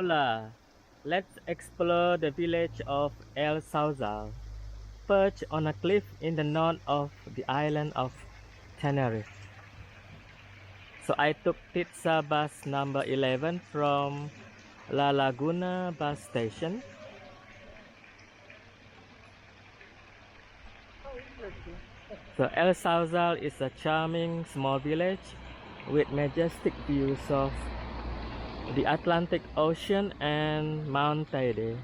Hola, let's explore the village of El Sauzal, perched on a cliff in the north of the island of Tenerife. So I took Pizza bus number 11 from La Laguna bus station. So El Sauzal is a charming small village with majestic views of the Atlantic Ocean and Mount Teide.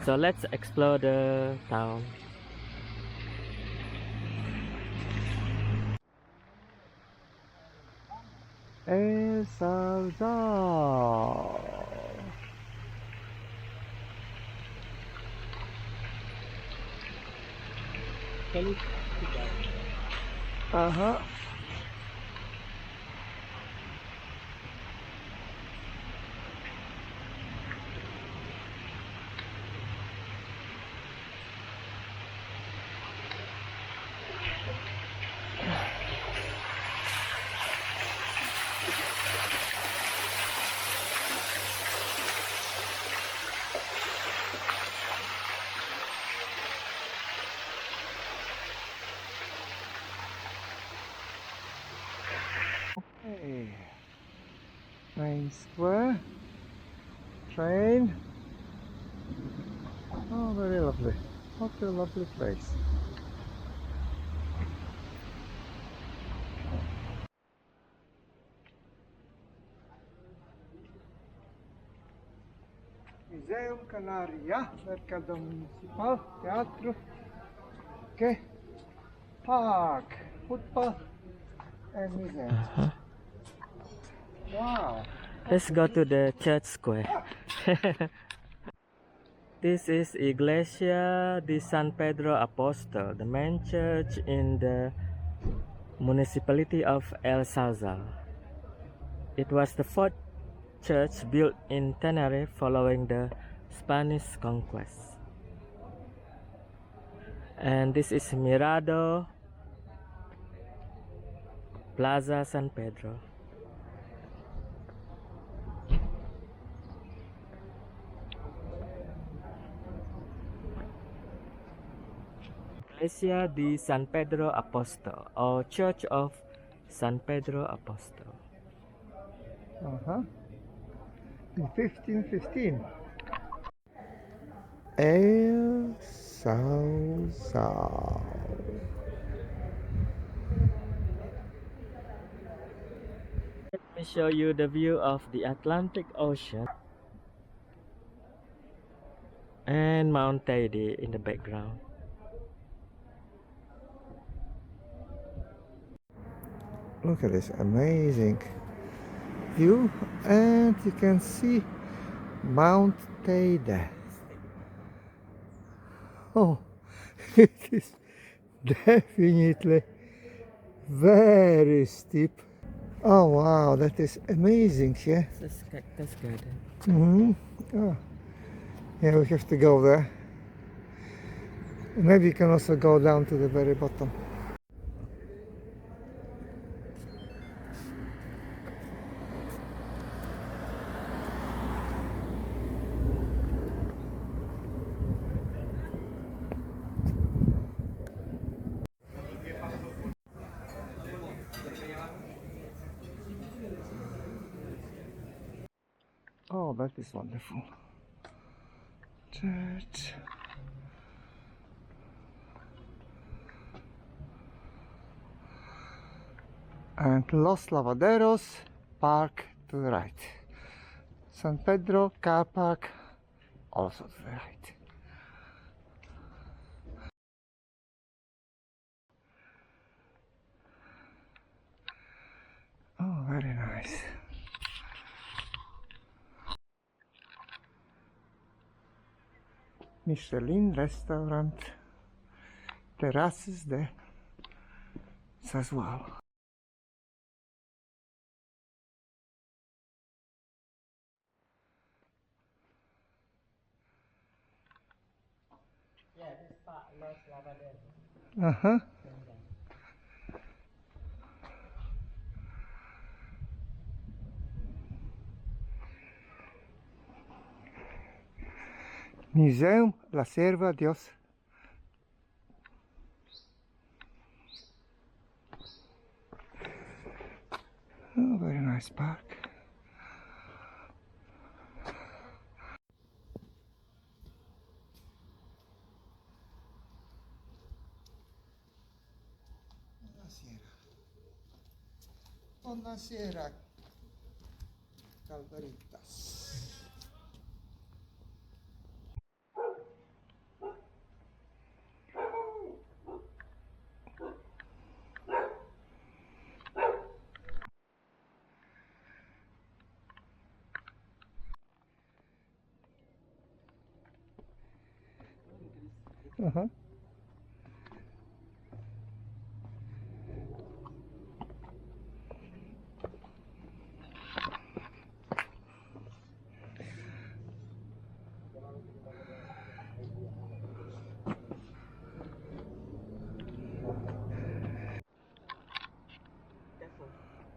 So let's explore the town. El Sauzal. Uh-huh. Hey, main square, train. Oh, very lovely. What a lovely place. Museum Canary, yeah? Mercado Municipal, Teatro. Okay. Park, footpath, and museum. Wow. Let's go to the church square. This is Iglesia de San Pedro Apostol, the main church in the municipality of El Sauzal. It was the fourth church built in Tenerife following the Spanish conquest. And this is Mirador Plaza San Pedro. Iglesia de San Pedro Apostol, or Church of San Pedro Apostol. In 1515. El Sauzal. Let me show you the view of the Atlantic Ocean and Mount Teide in the background. Look at this amazing view, and you can see Mount Teide. Oh, it is definitely very steep. Oh wow, that is amazing, yeah? This is Cactus Garden. Oh. Yeah, we have to go there. Maybe you can also go down to the very bottom. Oh, that is wonderful. Church. And Los Lavaderos Park to the right. San Pedro Car Park also to the right. Oh, very nice. Michelin restaurant, Terrazas del Sauzal. Yeah, this part, Los Lavaderos. Museum La Sierva Dios. Oh, very nice park. Buonasera, Calvaritas. Uh-huh.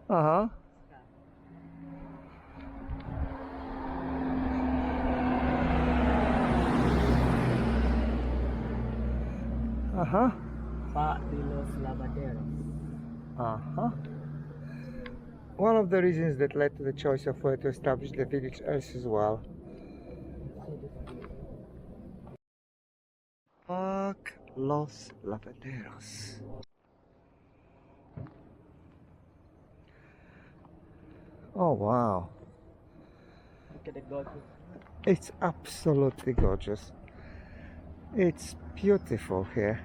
Uh-huh. Uh-huh. Parque Los Lavaderos. Uh-huh. One of the reasons that led to the choice of where to establish the village El Sauzal. Parque Los Lavaderos. Oh wow. Look at the gorgeous. It's absolutely gorgeous. It's beautiful here.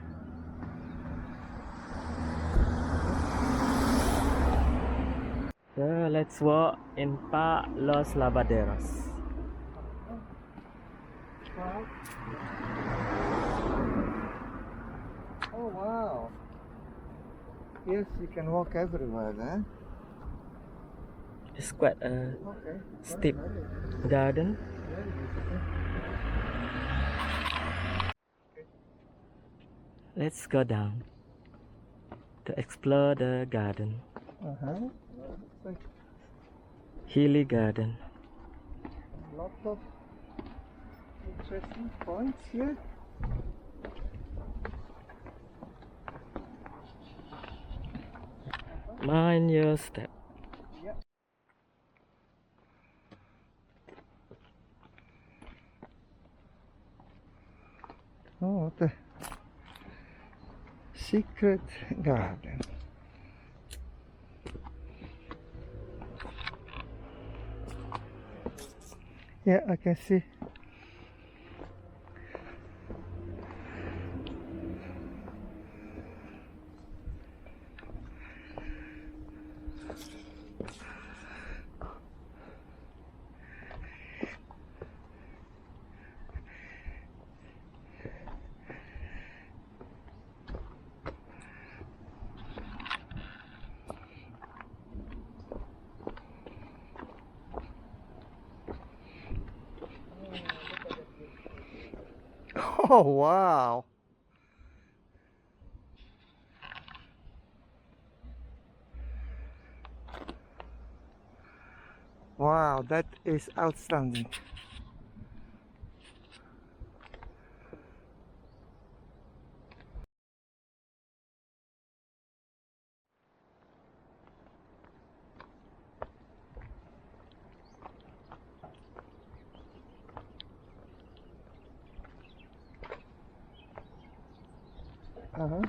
So let's walk in Parque Los Lavaderos. Oh wow. Yes, you can walk everywhere there. It's quite a Okay. steep garden. Let's go down to explore the garden. Uh-huh. Like Hilly garden. lots of interesting points here. Mind your step. Yeah. Oh, what a secret garden. Yeah, I can see. Oh wow. Wow, that is outstanding. Uh-huh.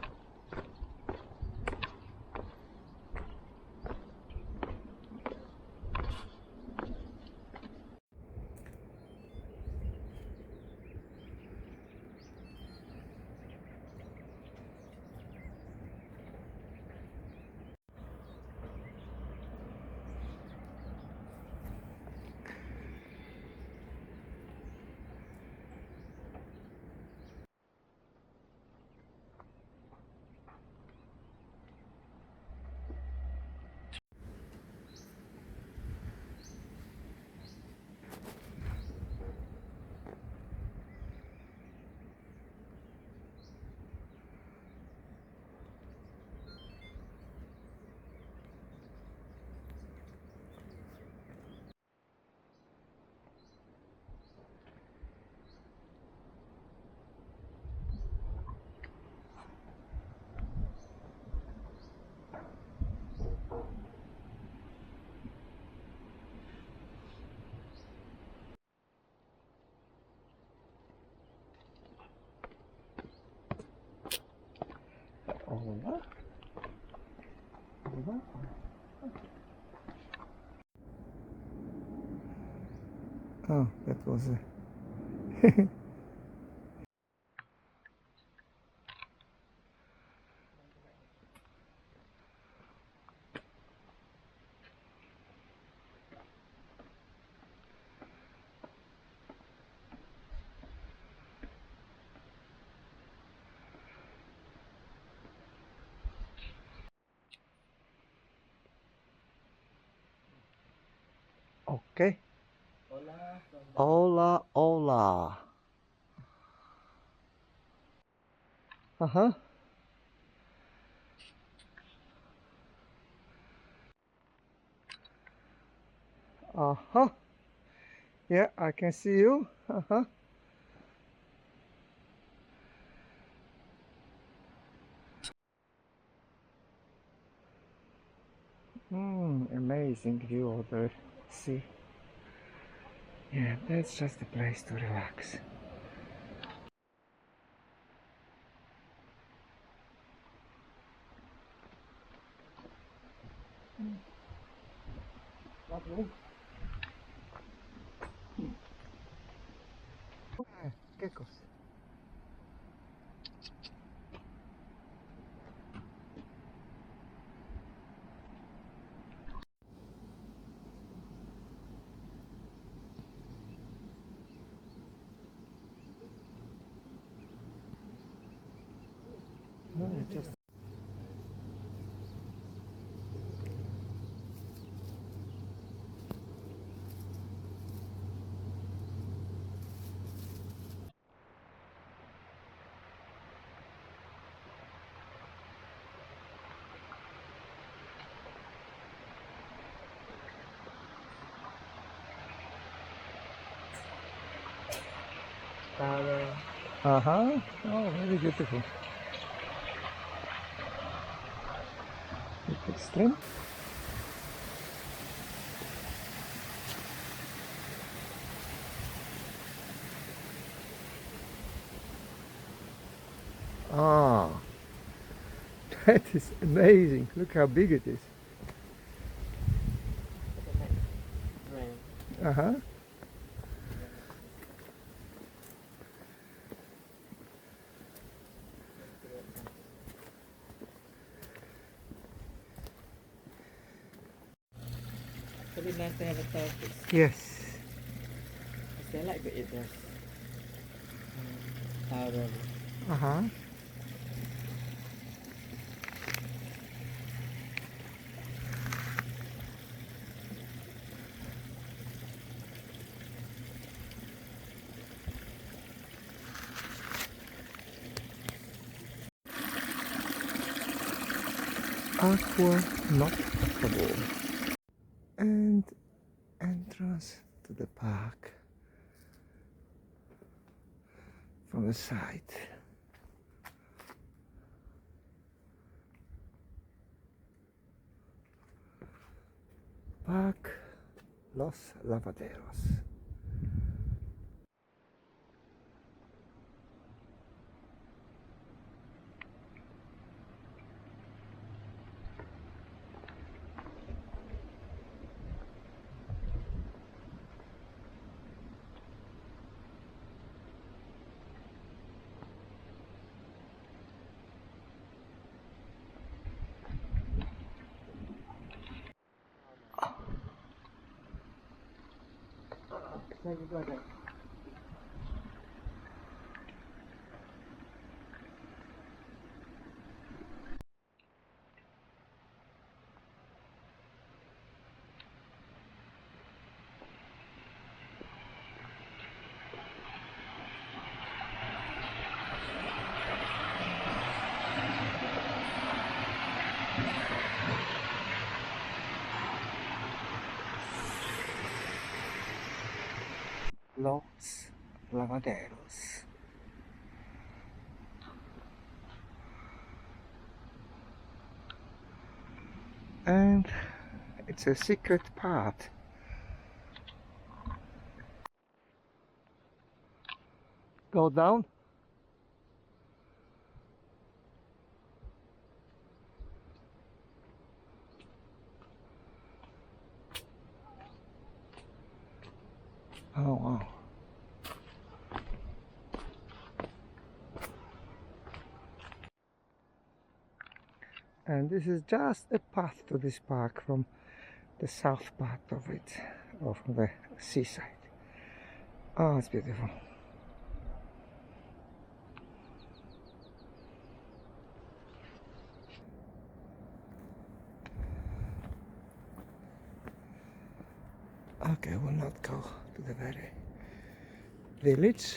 Oh, that was a okay. Hola, hola. Uh-huh. Uh-huh. Yeah, I can see you. Uh-huh. Amazing view of the sea. Yeah, that's just a place to relax. Geckos. Just uh-huh. Oh, very beautiful. Little stream. Ah, that is amazing. Look how big it is. Uh-huh. It'd be nice to have a turkish. Yes. I like to eat this. Taro. Uh-huh. Aqua not potable. And entrance to the park from the side. Parque Los Lavaderos. Los Lavaderos. And it's a secret path. Go down. Oh wow. And this is just a path to this park from the south part of it, or from the seaside. Oh, it's beautiful. Okay, we'll not go to the very village.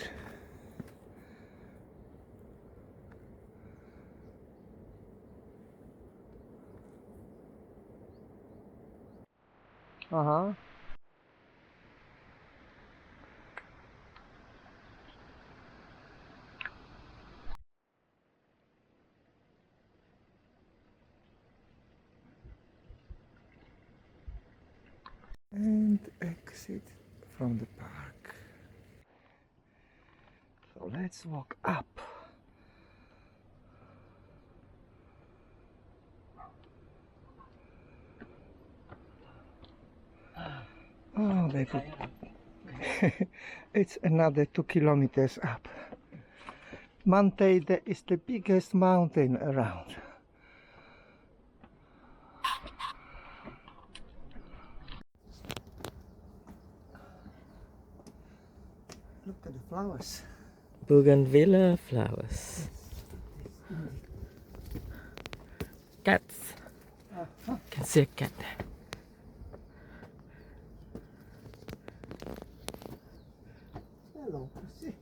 Uh-huh. And exit from the park. So let's walk up. Oh, they put it's another 2 kilometers up. Mount Teide is the biggest mountain around. Look at the flowers. Bougainvillea flowers. Cats. Can see a cat. Hello, Pussy.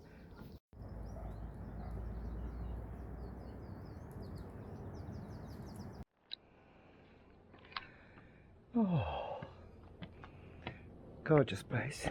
Oh, gorgeous place.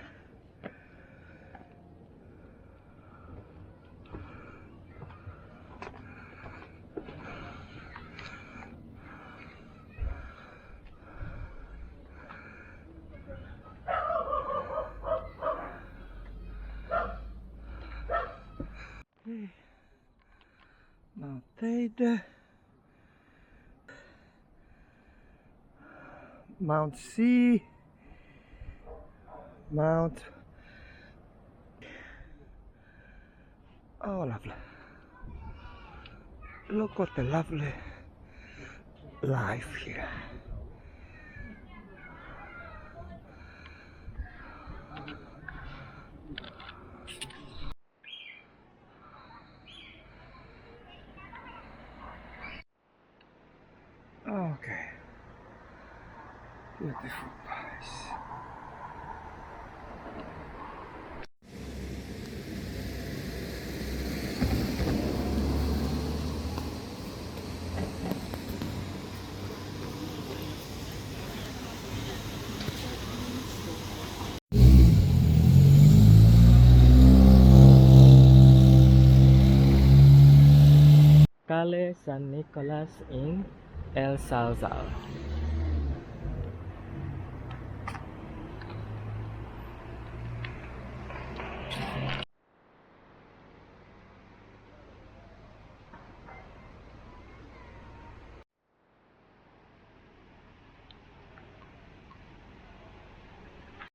Mount Teide, Mount C, Mount. Oh, lovely. Look what a lovely life here. Okay, beautiful place. Calle San Nicolas in El Sauzal.